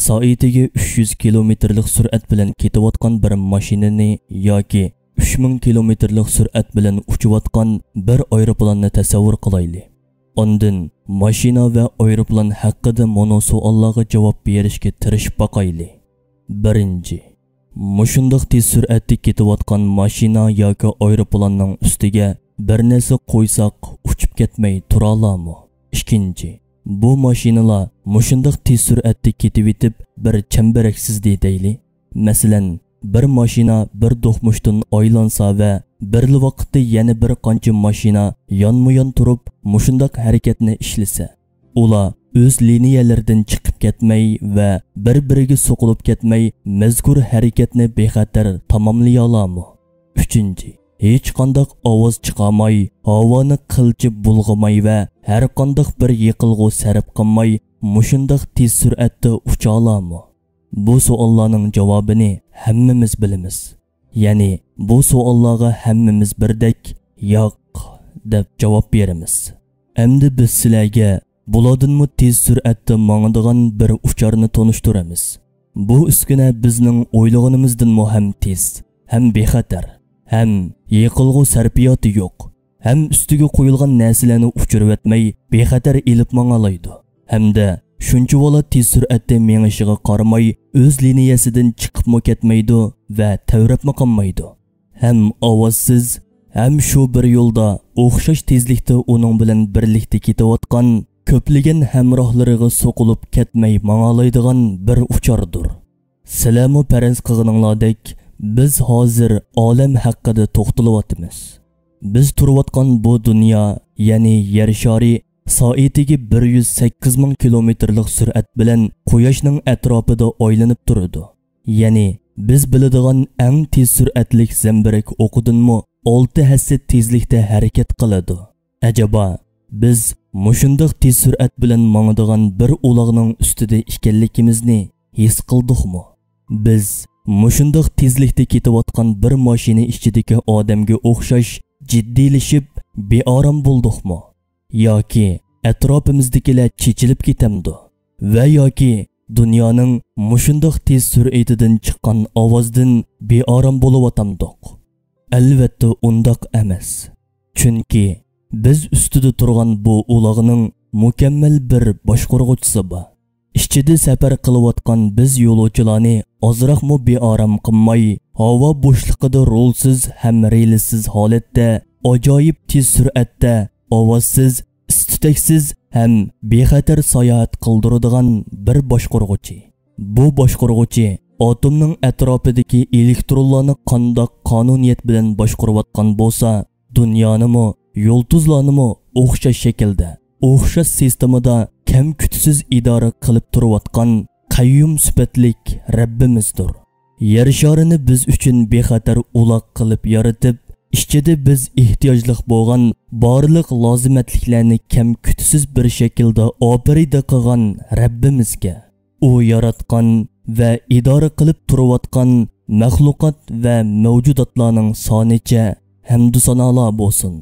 soatiga 300 kilometrlik sur'at bilan ketayotgan bir mashinani yoki 3000 kilometrlik sur'at bilan uchayotgan bir aeroplanni tasavvur qilaylik. Ondan mashina va aeroplan haqida mono savollarga javob berishga tirishib boqaylik. Birinchi, mushundoq tez sur'atda ketayotgan mashina yoki aeroplanning ustiga bir narsa qo'ysak uchib ketmay tura oladimi? Ikkinchi, bu mashinalar mushundoq tez sur'atda ketib etib bir chambaraksiz deydi. Masalan, bir mashina bir do'qmushdan aylansa va bir vaqtda yana bir qancha mashina yonma-yon turib mushundoq harakatni ishlasa, ular o'z liniyalaridan chiqib ketmay va bir-biriga so'qilib ketmay mazkur harakatni bexatar tamomlay oladimi? Uchinchi, hech qanday ovoz chiqarmay, havoni qilchib bulg'amay va har qanday bir yiqilg'u sarf qilmay mushundoq tez sur'atda ucha oladimi? Bu savollarning javobini hammamiz bilamiz. Ya'ni bu savollarga hammamiz birdek yo'q deb javob beramiz. Endi biz sizlarga bulardanmi tez sur'atda mangadigan bir ucharni tonishtiramiz. Bu uskuna bizning o'ylaganimizdan ham tez, ham bexatar, ham yiqilg'u sarfiyoti yo'q, ham ustiga qo'yilgan narsalarni uchirib etmay bexatar elib mangalaydi. Hamda shuncha vola tez sur'atda mengishiga qaramay o'z liniyasidan chiqib ketmaydi va tavrabma qolmaydi. Ham ovozsiz, ham shu bir yo'lda o'xshash tezlikda uning bilan birlikda ketayotgan ko'pligan hamrohlariga so'qilib ketmay mangalaydigan bir uchardir. Sizlarmi faraz qilganinglardek biz hozir olam haqida to'xtalyapmiz. Biz turayotgan bu dunyo, ya'ni yer shari soatiga 108 ming kilometrlik sur'at bilan quyoshning atrofida aylanib turadi. Ya'ni biz biladigan eng tez sur'atlik zambirak o'qidinmi 6 hassa tezlikda harakat qiladi. Ajaba biz mushundoq tez sur'at bilan mangadigan bir uloqning ustida ekanligimizni his qildikmi? Biz mushundoq tezlikda ketayotgan bir mashina ichidagi odamga o'xshash jiddiylashib beorom bo'ldikmi? Yoki atrofimizdagilar chechilib ketamdi va yoki dunyoning mushundoq tez sur'atidan chiqqan ovozdan beorom bo'layotamdiq? Albatta undoq emas. Chunki biz ustida turgan bu uloqning mukammal bir boshqaruvchisi bor. Ichida safar qilayotgan biz yo'lovchilarni ozroqmi beorom qilmay, havo bo'shliqida rolsiz ham relsiz holatda ajoyib tez sur'atda ovozsiz, istitaksiz ham bexatar sayohat qildiradigan bir boshqaruvchi. Bu boshqaruvchi atomning atrofidagi elektronlarni qandoq qonuniyat bilan boshqarayotgan bo'lsa, dunyonimi, yulduzlarnimi o'xshash shaklda, o'xshash sistemada kam kutsiz idora qilib turayotgan qayyum sifatlik Rabbimizdir. Yer sharini biz uchun bexatar uloq qilib yaratib, ichida biz ehtiyojliq bo'lgan barliq lozimatliklarni kam kutsiz bir shaklda operida qilgan Rabbimizga, u yaratgan va idora qilib turayotgan maxluqot va mavjudotlarning sonicha hamdu sanolar bo'lsin.